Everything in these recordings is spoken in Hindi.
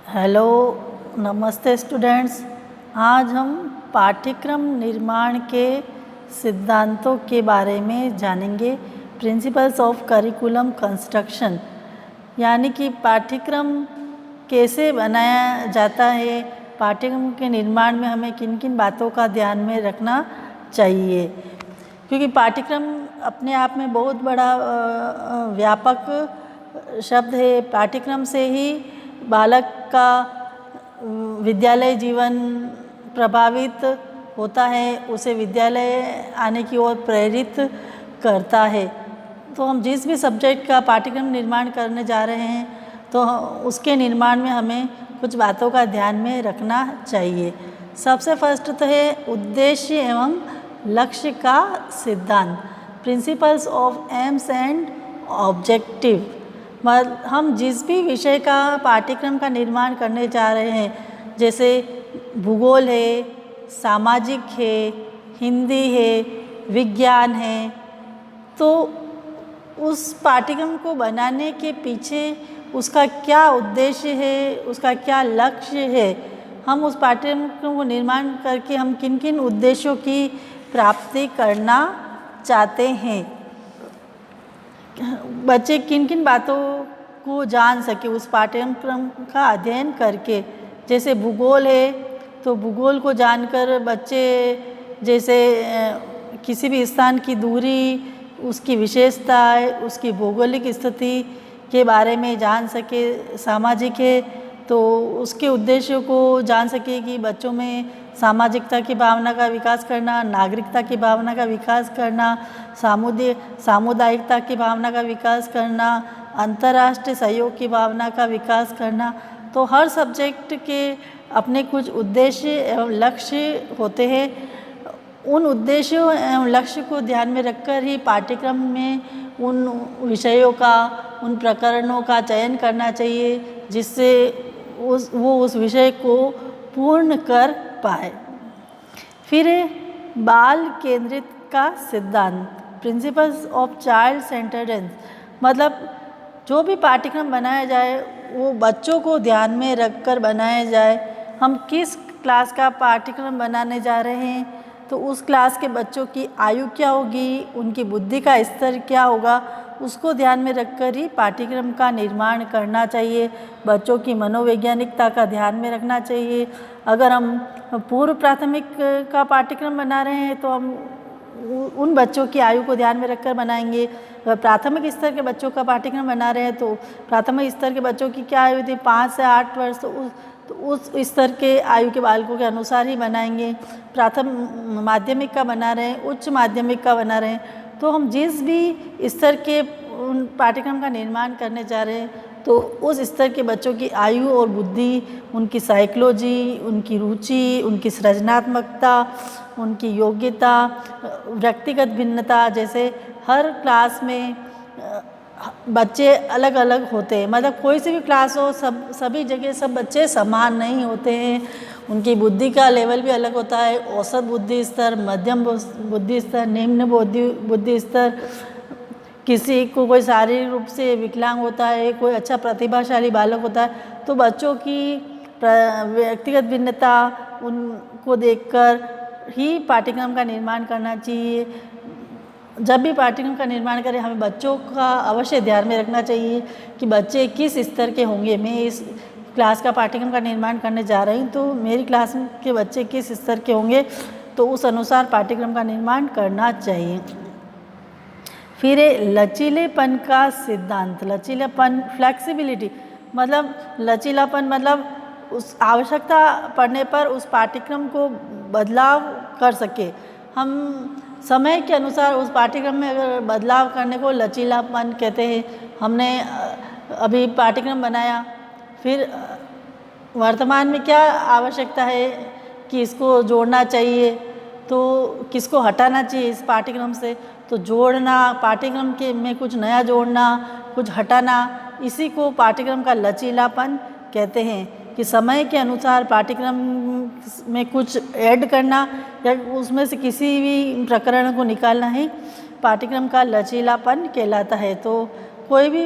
हेलो, नमस्ते स्टूडेंट्स। आज हम पाठ्यक्रम निर्माण के सिद्धांतों के बारे में जानेंगे। प्रिंसिपल्स ऑफ करिकुलम कंस्ट्रक्शन, यानी कि पाठ्यक्रम कैसे बनाया जाता है, पाठ्यक्रम के निर्माण में हमें किन किन बातों का ध्यान में रखना चाहिए। क्योंकि पाठ्यक्रम अपने आप में बहुत बड़ा व्यापक शब्द है। पाठ्यक्रम से ही बालक का विद्यालय जीवन प्रभावित होता है, उसे विद्यालय आने की ओर प्रेरित करता है। तो हम जिस भी सब्जेक्ट का पाठ्यक्रम निर्माण करने जा रहे हैं तो उसके निर्माण में हमें कुछ बातों का ध्यान में रखना चाहिए। सबसे फर्स्ट तो है उद्देश्य एवं लक्ष्य का सिद्धांत, principles of AIIMS and objective. हम जिस भी विषय का पाठ्यक्रम का निर्माण करने जा रहे हैं, जैसे भूगोल है, सामाजिक है, हिंदी है, विज्ञान है, तो उस पाठ्यक्रम को बनाने के पीछे उसका क्या उद्देश्य है, उसका क्या लक्ष्य है, हम उस पाठ्यक्रम को निर्माण करके हम किन किन उद्देश्यों की प्राप्ति करना चाहते हैं, बच्चे किन किन बातों को जान सके उस पाठ्यक्रम का अध्ययन करके। जैसे भूगोल है तो भूगोल को जानकर बच्चे जैसे किसी भी स्थान की दूरी, उसकी विशेषता, उसकी भौगोलिक स्थिति के बारे में जान सके। सामाजिक है तो उसके उद्देश्यों को जान सके कि बच्चों में सामाजिकता की भावना का विकास करना, नागरिकता की भावना का विकास करना, सामुदायिकता की भावना का विकास करना, अंतर्राष्ट्रीय सहयोग की भावना का विकास करना। तो हर सब्जेक्ट के अपने कुछ उद्देश्य एवं लक्ष्य होते हैं। उन उद्देश्यों एवं लक्ष्य को ध्यान में रखकर ही पाठ्यक्रम में उन विषयों का, उन प्रकरणों का चयन करना चाहिए, जिससे वो उस विषय को पूर्ण कर पाए। फिर बाल केंद्रित का सिद्धांत, प्रिंसिपल्स ऑफ चाइल्ड सेंटर्डनेस, मतलब जो भी पाठ्यक्रम बनाया जाए वो बच्चों को ध्यान में रखकर बनाया जाए। हम किस क्लास का पाठ्यक्रम बनाने जा रहे हैं तो उस क्लास के बच्चों की आयु क्या होगी, उनकी बुद्धि का स्तर क्या होगा, उसको ध्यान में रखकर ही पाठ्यक्रम का निर्माण करना चाहिए। बच्चों की मनोवैज्ञानिकता का ध्यान में रखना चाहिए। अगर हम पूर्व प्राथमिक का पाठ्यक्रम बना रहे हैं तो हम उन बच्चों की आयु को ध्यान में रखकर बनाएंगे। अगर प्राथमिक स्तर के बच्चों का पाठ्यक्रम बना रहे हैं तो प्राथमिक स्तर के बच्चों की क्या आयु थी, 5 से 8 वर्ष, तो उस स्तर के आयु के बालकों के अनुसार ही बनाएंगे। माध्यमिक का बना रहे हैं, उच्च माध्यमिक का बना रहे हैं, तो हम जिस भी स्तर के उन पाठ्यक्रम का निर्माण करने जा रहे हैं तो उस स्तर के बच्चों की आयु और बुद्धि, उनकी साइकोलॉजी, उनकी रुचि, उनकी सृजनात्मकता, उनकी योग्यता, व्यक्तिगत भिन्नता, जैसे हर क्लास में बच्चे अलग अलग होते हैं। मतलब कोई सी भी क्लास हो, सभी जगह सब बच्चे समान नहीं होते हैं। उनकी बुद्धि का लेवल भी अलग होता है। औसत बुद्धि स्तर, मध्यम बुद्धि स्तर, निम्न बुद्धि स्तर। किसी को कोई शारीरिक रूप से विकलांग होता है, कोई अच्छा प्रतिभाशाली बालक होता है, तो बच्चों की व्यक्तिगत भिन्नता उनको देखकर ही पाठ्यक्रम का निर्माण करना चाहिए। जब भी पाठ्यक्रम का निर्माण करें हमें बच्चों का अवश्य ध्यान में रखना चाहिए कि बच्चे किस स्तर के होंगे। मैं इस क्लास का पाठ्यक्रम का निर्माण करने जा रही हूँ तो मेरी क्लास के बच्चे किस स्तर के होंगे, तो उस अनुसार पाठ्यक्रम का निर्माण करना चाहिए। फिर लचीलेपन का सिद्धांत, लचीलापन, फ्लेक्सिबिलिटी, मतलब लचीलापन मतलब उस आवश्यकता पड़ने पर उस पाठ्यक्रम को बदलाव कर सके। हम समय के अनुसार उस पाठ्यक्रम में अगर बदलाव करने को लचीलापन कहते हैं। हमने अभी पाठ्यक्रम बनाया, फिर वर्तमान में क्या आवश्यकता है कि इसको जोड़ना चाहिए, तो किसको हटाना चाहिए इस पाठ्यक्रम से, तो जोड़ना, पाठ्यक्रम के में कुछ नया जोड़ना, कुछ हटाना, इसी को पाठ्यक्रम का लचीलापन कहते हैं। कि समय के अनुसार पाठ्यक्रम में कुछ ऐड करना या उसमें से किसी भी प्रकरण को निकालना ही पाठ्यक्रम का लचीलापन कहलाता है। तो कोई भी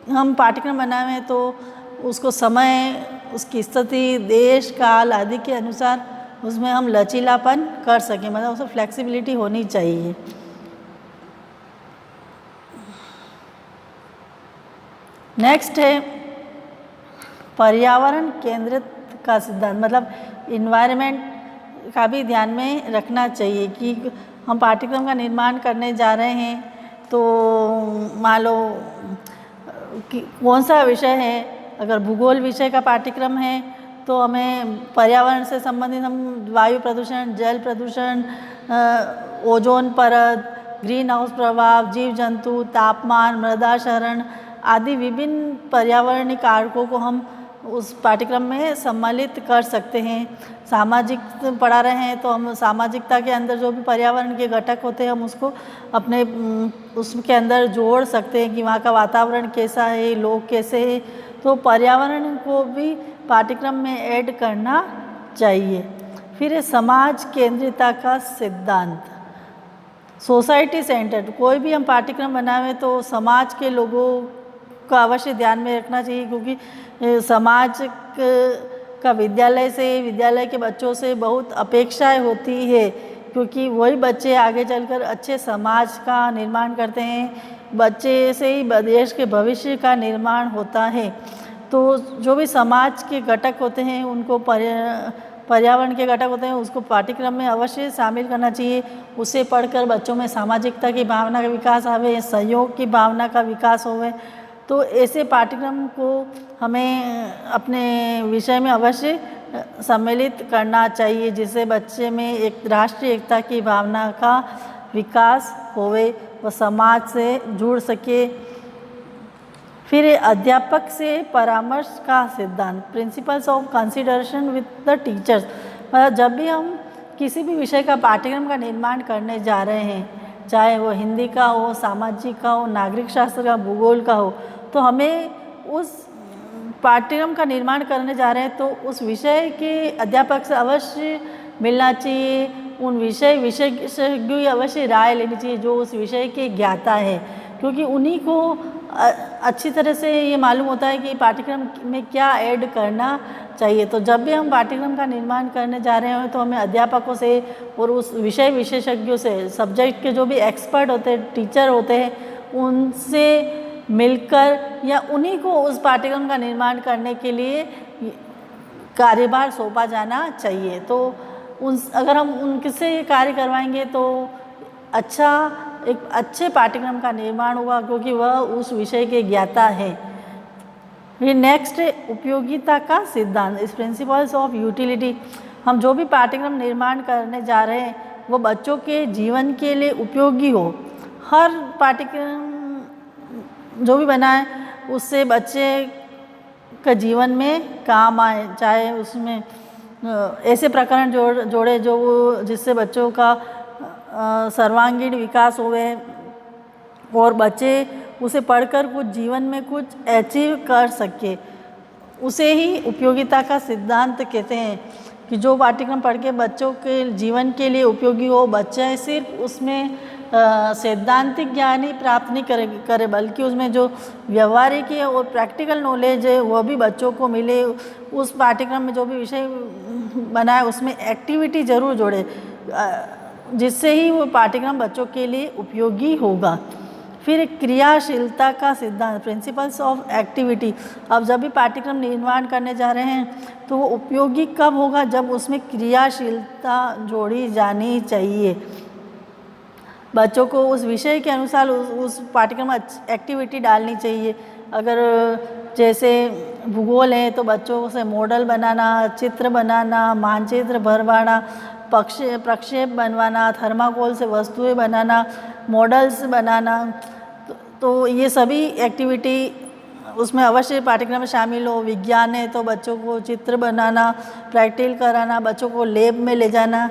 हम पाठ्यक्रम बनाए हैं तो उसको समय, उसकी स्थिति, देश काल आदि के अनुसार उसमें हम लचीलापन कर सकें, मतलब उसमें फ्लेक्सिबिलिटी होनी चाहिए। नेक्स्ट है पर्यावरण केंद्रित का सिद्धांत, मतलब इन्वायरमेंट का भी ध्यान में रखना चाहिए कि हम पाठ्यक्रम का निर्माण करने जा रहे हैं तो मान लो कि कौन सा विषय है, अगर भूगोल विषय का पाठ्यक्रम है तो हमें पर्यावरण से संबंधित हम वायु प्रदूषण, जल प्रदूषण, ओजोन परत, ग्रीन हाउस प्रभाव, जीव जंतु, तापमान, मृदा क्षरण आदि विभिन्न पर्यावरणीय कारकों को हम उस पाठ्यक्रम में सम्मिलित कर सकते हैं। सामाजिक पढ़ा रहे हैं तो हम सामाजिकता के अंदर जो भी पर्यावरण के घटक होते हैं हम उसको अपने उसके अंदर जोड़ सकते हैं कि वहाँ का वातावरण कैसा है, लोग कैसे हैं, तो पर्यावरण को भी पाठ्यक्रम में ऐड करना चाहिए। फिर है समाज केंद्रिता का सिद्धांत, सोसाइटी सेंटर्ड। कोई भी हम पाठ्यक्रम बनावें तो समाज के लोगों का अवश्य ध्यान में रखना चाहिए, क्योंकि समाज का विद्यालय के बच्चों से बहुत अपेक्षाएं होती है, क्योंकि वही बच्चे आगे चलकर अच्छे समाज का निर्माण करते हैं। बच्चे से ही देश के भविष्य का निर्माण होता है। तो जो भी समाज के घटक होते हैं उनको पर्यावरण के घटक होते हैं उसको पाठ्यक्रम में अवश्य शामिल करना चाहिए। उसे पढ़कर बच्चों में सामाजिकता की भावना का विकास आवे, सहयोग की भावना का विकास होवे। तो ऐसे पाठ्यक्रम को हमें अपने विषय में अवश्य सम्मिलित करना चाहिए, जिससे बच्चे में एक राष्ट्रीय एकता की भावना का विकास होवे, वह समाज से जुड़ सके। फिर अध्यापक से परामर्श का सिद्धांत, principles of consideration with the teachers. मतलब जब भी हम किसी भी विषय का पाठ्यक्रम का निर्माण करने जा रहे हैं, चाहे वो हिंदी का हो, सामाजिक का हो, नागरिक शास्त्र का, भूगोल का हो, तो हमें उस पाठ्यक्रम का निर्माण करने जा रहे हैं तो उस विषय के अध्यापक से अवश्य मिलना चाहिए। उन विशेषज्ञों की अवश्य राय लेनी चाहिए जो उस विषय के ज्ञाता है, क्योंकि उन्हीं को अच्छी तरह से ये मालूम होता है कि पाठ्यक्रम में क्या ऐड करना चाहिए। तो जब भी हम पाठ्यक्रम का निर्माण करने जा रहे हैं तो हमें अध्यापकों से और उस विषय विशेषज्ञों से, सब्जेक्ट के जो भी एक्सपर्ट होते हैं, टीचर होते हैं, उनसे मिलकर या उन्हीं को उस पाठ्यक्रम का निर्माण करने के लिए कार्यभार सौंपा जाना चाहिए। तो अगर हम उनसे ये कार्य करवाएंगे तो एक अच्छे पाठ्यक्रम का निर्माण होगा, क्योंकि वह उस विषय के ज्ञाता है। फिर नेक्स्ट उपयोगिता का सिद्धांत, इस प्रिंसिपल्स ऑफ यूटिलिटी। हम जो भी पाठ्यक्रम निर्माण करने जा रहे हैं वो बच्चों के जीवन के लिए उपयोगी हो। हर पाठ्यक्रम जो भी बनाए उससे बच्चे का जीवन में काम आए, चाहे उसमें ऐसे प्रकरण जोड़े जो जिससे बच्चों का सर्वांगीण विकास होवे और बच्चे उसे पढ़कर कुछ जीवन में कुछ अचीव कर सके, उसे ही उपयोगिता का सिद्धांत कहते हैं। कि जो पाठ्यक्रम पढ़ के बच्चों के जीवन के लिए उपयोगी हो, बच्चे सिर्फ उसमें सैद्धांतिक ज्ञान ही प्राप्त नहीं करे बल्कि उसमें जो व्यवहारिक है और प्रैक्टिकल नॉलेज है वह भी बच्चों को मिले। उस पाठ्यक्रम में जो भी विषय बनाए उसमें एक्टिविटी ज़रूर जोड़े, जिससे ही वो पाठ्यक्रम बच्चों के लिए उपयोगी होगा। फिर क्रियाशीलता का सिद्धांत, प्रिंसिपल्स ऑफ एक्टिविटी। अब जब भी पाठ्यक्रम निर्माण करने जा रहे हैं तो वो उपयोगी कब होगा, जब उसमें क्रियाशीलता जोड़ी जानी चाहिए। बच्चों को उस विषय के अनुसार उस पाठ्यक्रम में एक्टिविटी डालनी चाहिए। अगर जैसे भूगोल है तो बच्चों से मॉडल बनाना, चित्र बनाना, मानचित्र भरवाना, प्रक्षेप बनवाना, थर्माकोल से वस्तुएं बनाना, मॉडल्स बनाना, तो ये सभी एक्टिविटी उसमें अवश्य पाठ्यक्रम में शामिल हो। विज्ञान है तो बच्चों को चित्र बनाना, प्रैक्टिकल कराना, बच्चों को लैब में ले जाना।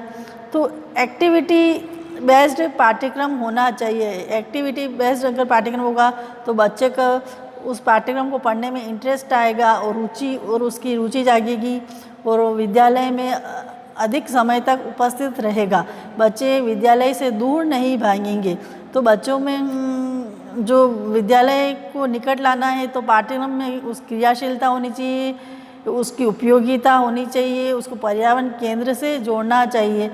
तो एक्टिविटी बेस्ड पाठ्यक्रम होना चाहिए। एक्टिविटी बेस्ड अगर पाठ्यक्रम होगा तो बच्चे का उस पाठ्यक्रम को पढ़ने में इंटरेस्ट आएगा और उसकी रुचि जागेगी और विद्यालय में अधिक समय तक उपस्थित रहेगा। बच्चे विद्यालय से दूर नहीं भागेंगे। तो बच्चों में जो विद्यालय को निकट लाना है तो पाठ्यक्रम में उस क्रियाशीलता होनी चाहिए, उसकी उपयोगिता होनी चाहिए, उसको पर्यावरण केंद्र से जोड़ना चाहिए।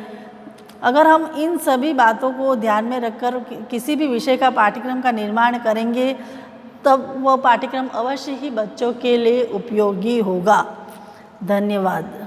अगर हम इन सभी बातों को ध्यान में रखकर किसी भी विषय का पाठ्यक्रम का निर्माण करेंगे तब वह पाठ्यक्रम अवश्य ही बच्चों के लिए उपयोगी होगा। धन्यवाद।